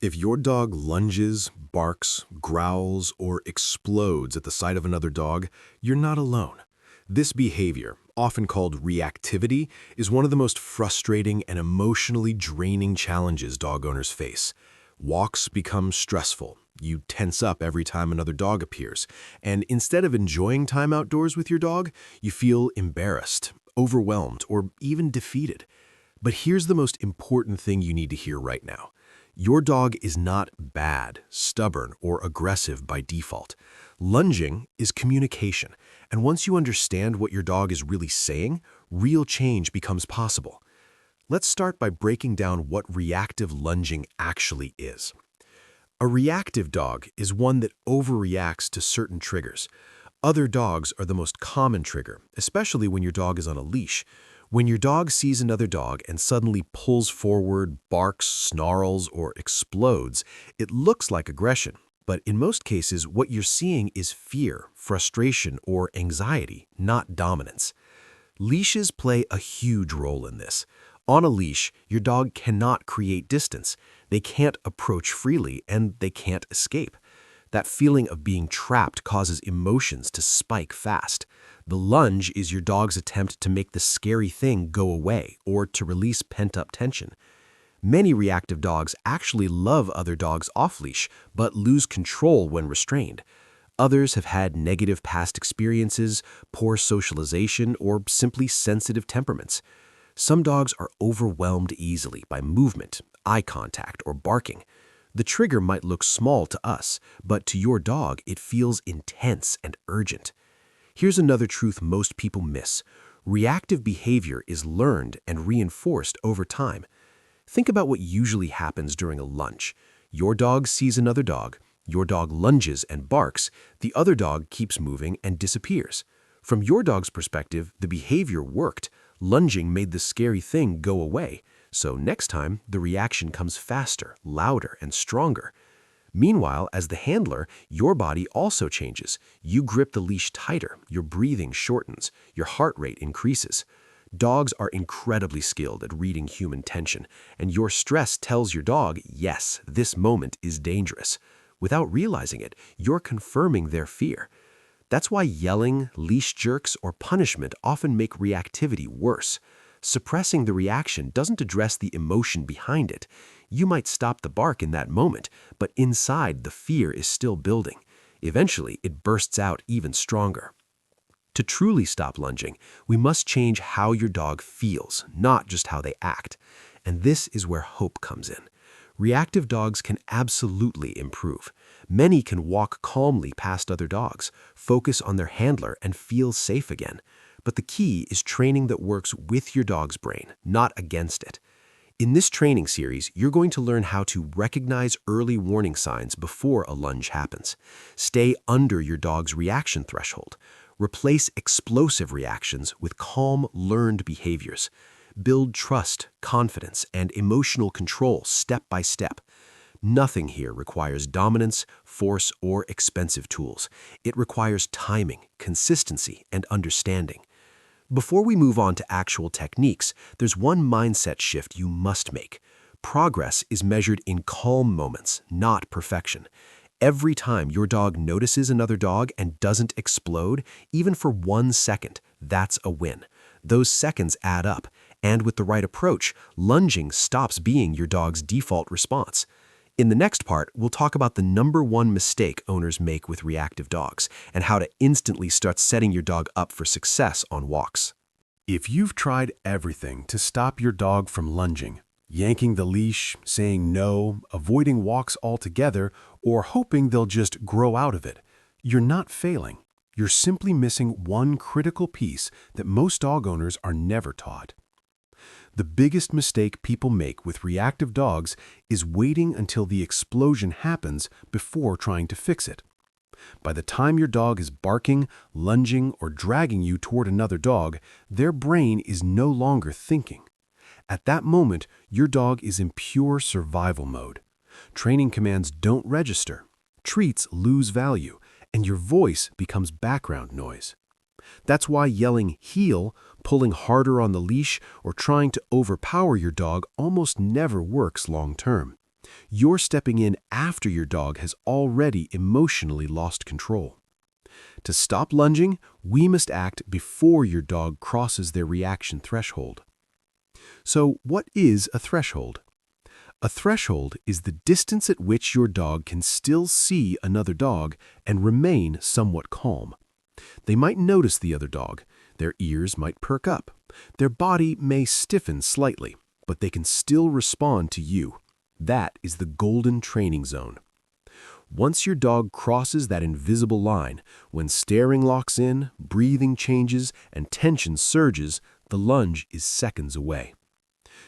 If your dog lunges, barks, growls, or explodes at the sight of another dog, you're not alone. This behavior, often called reactivity, is one of the most frustrating and emotionally draining challenges dog owners face. Walks become stressful. You tense up every time another dog appears, and instead of enjoying time outdoors with your dog, you feel embarrassed, overwhelmed, or even defeated. But here's the most important thing you need to hear right now. Your dog is not bad, stubborn, or aggressive by default. Lunging is communication, and once you understand what your dog is really saying, real change becomes possible. Let's start by breaking down what reactive lunging actually is. A reactive dog is one that overreacts to certain triggers. Other dogs are the most common trigger, especially when your dog is on a leash. When your dog sees another dog and suddenly pulls forward, barks, snarls, or explodes, it looks like aggression. But in most cases, what you're seeing is fear, frustration, or anxiety, not dominance. Leashes play a huge role in this. On a leash, your dog cannot create distance. They can't approach freely, and they can't escape. That feeling of being trapped causes emotions to spike fast. The lunge is your dog's attempt to make the scary thing go away or to release pent-up tension. Many reactive dogs actually love other dogs off-leash, but lose control when restrained. Others have had negative past experiences, poor socialization, or simply sensitive temperaments. Some dogs are overwhelmed easily by movement, eye contact, or barking. The trigger might look small to us, but to your dog, it feels intense and urgent. Here's another truth most people miss. Reactive behavior is learned and reinforced over time. Think about what usually happens during a lunge. Your dog sees another dog, your dog lunges and barks, the other dog keeps moving and disappears. From your dog's perspective, the behavior worked. Lunging made the scary thing go away. So next time, the reaction comes faster, louder, and stronger. Meanwhile, as the handler, your body also changes. You grip the leash tighter, your breathing shortens, your heart rate increases. Dogs are incredibly skilled at reading human tension, and your stress tells your dog, yes, this moment is dangerous. Without realizing it, you're confirming their fear. That's why yelling, leash jerks, or punishment often make reactivity worse. Suppressing the reaction doesn't address the emotion behind it. You might stop the bark in that moment, but inside the fear is still building. Eventually, it bursts out even stronger. To truly stop lunging, we must change how your dog feels, not just how they act. And this is where hope comes in. Reactive dogs can absolutely improve. Many can walk calmly past other dogs, focus on their handler, and feel safe again. But the key is training that works with your dog's brain, not against it. In this training series, you're going to learn how to recognize early warning signs before a lunge happens. Stay under your dog's reaction threshold. Replace explosive reactions with calm, learned behaviors. Build trust, confidence, and emotional control step by step. Nothing here requires dominance, force, or expensive tools. It requires timing, consistency, and understanding. Before we move on to actual techniques, there's one mindset shift you must make. Progress is measured in calm moments, not perfection. Every time your dog notices another dog and doesn't explode, even for 1 second, that's a win. Those seconds add up, and with the right approach, lunging stops being your dog's default response. In the next part, we'll talk about the #1 mistake owners make with reactive dogs and how to instantly start setting your dog up for success on walks. If you've tried everything to stop your dog from lunging, yanking the leash, saying no, avoiding walks altogether, or hoping they'll just grow out of it, you're not failing. You're simply missing one critical piece that most dog owners are never taught. The biggest mistake people make with reactive dogs is waiting until the explosion happens before trying to fix it. By the time your dog is barking, lunging, or dragging you toward another dog, their brain is no longer thinking. At that moment, your dog is in pure survival mode. Training commands don't register, treats lose value, and your voice becomes background noise. That's why yelling heel, pulling harder on the leash, or trying to overpower your dog almost never works long term. You're stepping in after your dog has already emotionally lost control. To stop lunging, we must act before your dog crosses their reaction threshold. So, what is a threshold? A threshold is the distance at which your dog can still see another dog and remain somewhat calm. They might notice the other dog, their ears might perk up, their body may stiffen slightly, but they can still respond to you. That is the golden training zone. Once your dog crosses that invisible line, when staring locks in, breathing changes, and tension surges, the lunge is seconds away.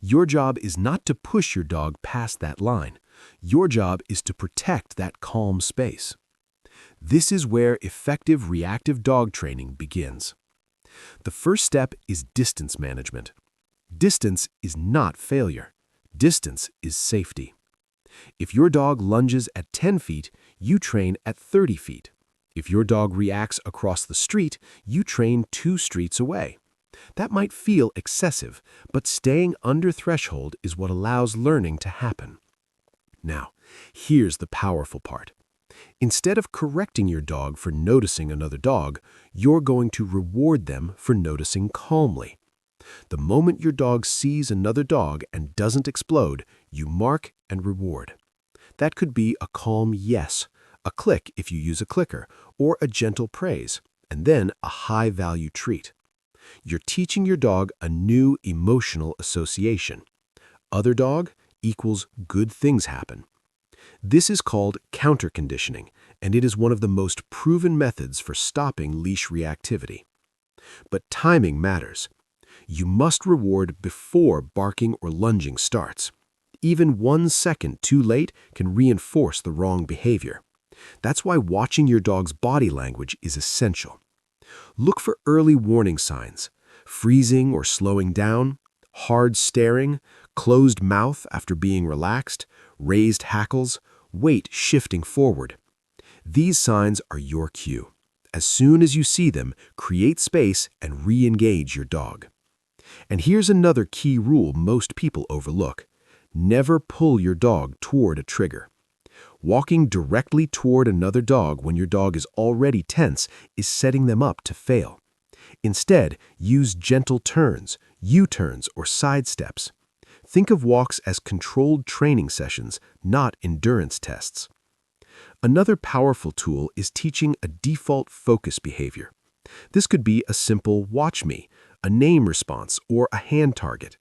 Your job is not to push your dog past that line. Your job is to protect that calm space. This is where effective reactive dog training begins. The first step is distance management. Distance is not failure. Distance is safety. If your dog lunges at 10 feet, you train at 30 feet. If your dog reacts across the street, you train 2 streets away. That might feel excessive, but staying under threshold is what allows learning to happen. Now, here's the powerful part. Instead of correcting your dog for noticing another dog, you're going to reward them for noticing calmly. The moment your dog sees another dog and doesn't explode, you mark and reward. That could be a calm yes, a click if you use a clicker, or a gentle praise, and then a high-value treat. You're teaching your dog a new emotional association. Other dog equals good things happen. This is called counter-conditioning, and it is one of the most proven methods for stopping leash reactivity. But timing matters. You must reward before barking or lunging starts. Even 1 second too late can reinforce the wrong behavior. That's why watching your dog's body language is essential. Look for early warning signs: freezing or slowing down, hard staring, closed mouth after being relaxed, raised hackles, weight shifting forward. These signs are your cue. As soon as you see them, create space and re-engage your dog. And here's another key rule most people overlook. Never pull your dog toward a trigger. Walking directly toward another dog when your dog is already tense is setting them up to fail. Instead, use gentle turns, U-turns, or side steps. Think of walks as controlled training sessions, not endurance tests. Another powerful tool is teaching a default focus behavior. This could be a simple "watch me," a name response, or a hand target.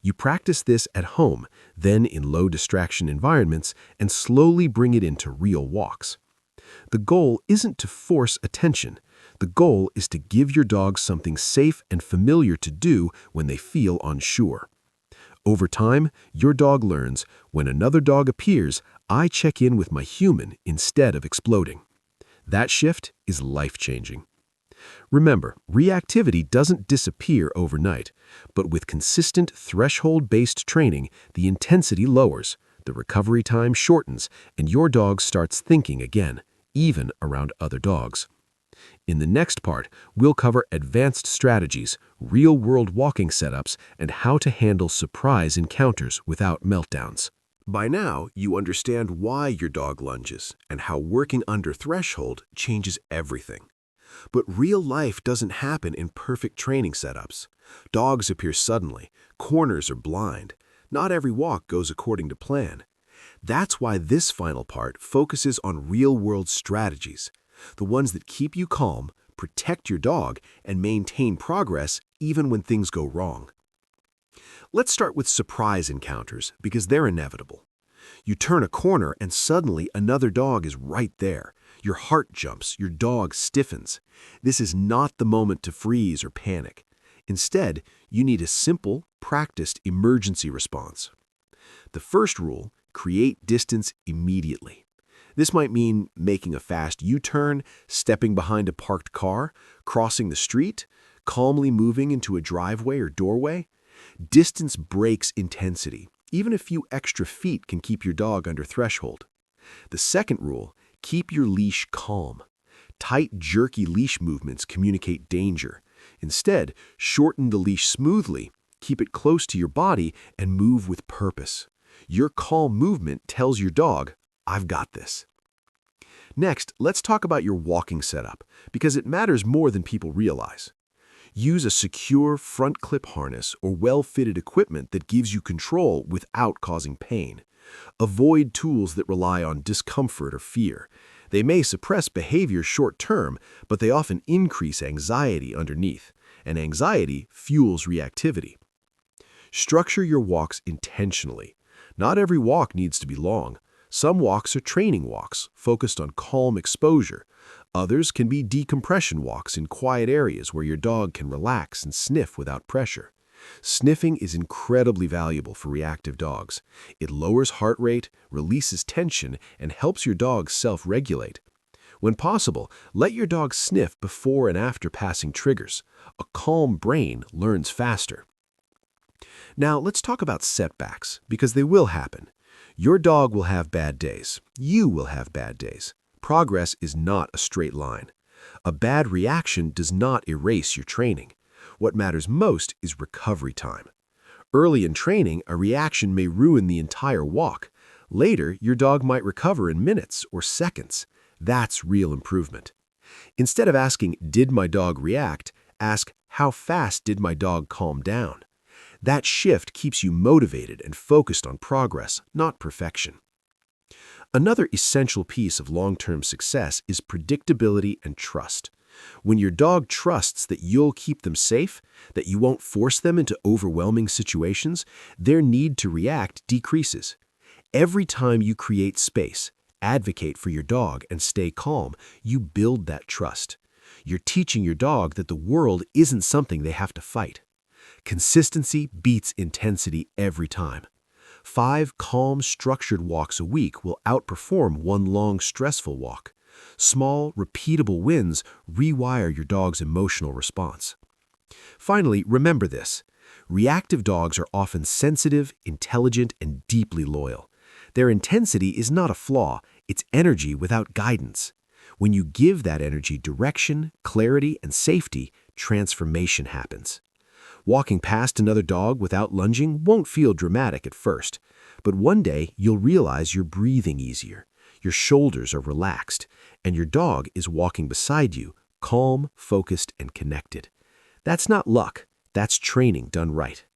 You practice this at home, then in low-distraction environments, and slowly bring it into real walks. The goal isn't to force attention. The goal is to give your dog something safe and familiar to do when they feel unsure. Over time, your dog learns, when another dog appears, I check in with my human instead of exploding. That shift is life-changing. Remember, reactivity doesn't disappear overnight, but with consistent threshold-based training, the intensity lowers, the recovery time shortens, and your dog starts thinking again, even around other dogs. In the next part, we'll cover advanced strategies, real-world walking setups, and how to handle surprise encounters without meltdowns. By now, you understand why your dog lunges and how working under threshold changes everything. But real life doesn't happen in perfect training setups. Dogs appear suddenly, corners are blind. Not every walk goes according to plan. That's why this final part focuses on real-world strategies, the ones that keep you calm, protect your dog, and maintain progress even when things go wrong. Let's start with surprise encounters because they're inevitable. You turn a corner and suddenly another dog is right there. Your heart jumps, your dog stiffens. This is not the moment to freeze or panic. Instead, you need a simple, practiced emergency response. The first rule: create distance immediately. This might mean making a fast U-turn, stepping behind a parked car, crossing the street, calmly moving into a driveway or doorway. Distance breaks intensity. Even a few extra feet can keep your dog under threshold. The second rule: keep your leash calm. Tight, jerky leash movements communicate danger. Instead, shorten the leash smoothly, keep it close to your body, and move with purpose. Your calm movement tells your dog, "I've got this." Next, let's talk about your walking setup, because it matters more than people realize. Use a secure front clip harness or well-fitted equipment that gives you control without causing pain. Avoid tools that rely on discomfort or fear. They may suppress behavior short-term, but they often increase anxiety underneath, and anxiety fuels reactivity. Structure your walks intentionally. Not every walk needs to be long. Some walks are training walks, focused on calm exposure. Others can be decompression walks in quiet areas where your dog can relax and sniff without pressure. Sniffing is incredibly valuable for reactive dogs. It lowers heart rate, releases tension, and helps your dog self-regulate. When possible, let your dog sniff before and after passing triggers. A calm brain learns faster. Now, let's talk about setbacks, because they will happen. Your dog will have bad days. You will have bad days. Progress is not a straight line. A bad reaction does not erase your training. What matters most is recovery time. Early in training, a reaction may ruin the entire walk. Later, your dog might recover in minutes or seconds. That's real improvement. Instead of asking, "Did my dog react?" ask, "How fast did my dog calm down?" That shift keeps you motivated and focused on progress, not perfection. Another essential piece of long-term success is predictability and trust. When your dog trusts that you'll keep them safe, that you won't force them into overwhelming situations, their need to react decreases. Every time you create space, advocate for your dog, and stay calm, you build that trust. You're teaching your dog that the world isn't something they have to fight. Consistency beats intensity every time. 5 calm, structured walks a week will outperform one long, stressful walk. Small, repeatable wins rewire your dog's emotional response. Finally, remember this. Reactive dogs are often sensitive, intelligent, and deeply loyal. Their intensity is not a flaw, it's energy without guidance. When you give that energy direction, clarity, and safety, transformation happens. Walking past another dog without lunging won't feel dramatic at first, but one day you'll realize you're breathing easier, your shoulders are relaxed, and your dog is walking beside you, calm, focused, and connected. That's not luck, that's training done right.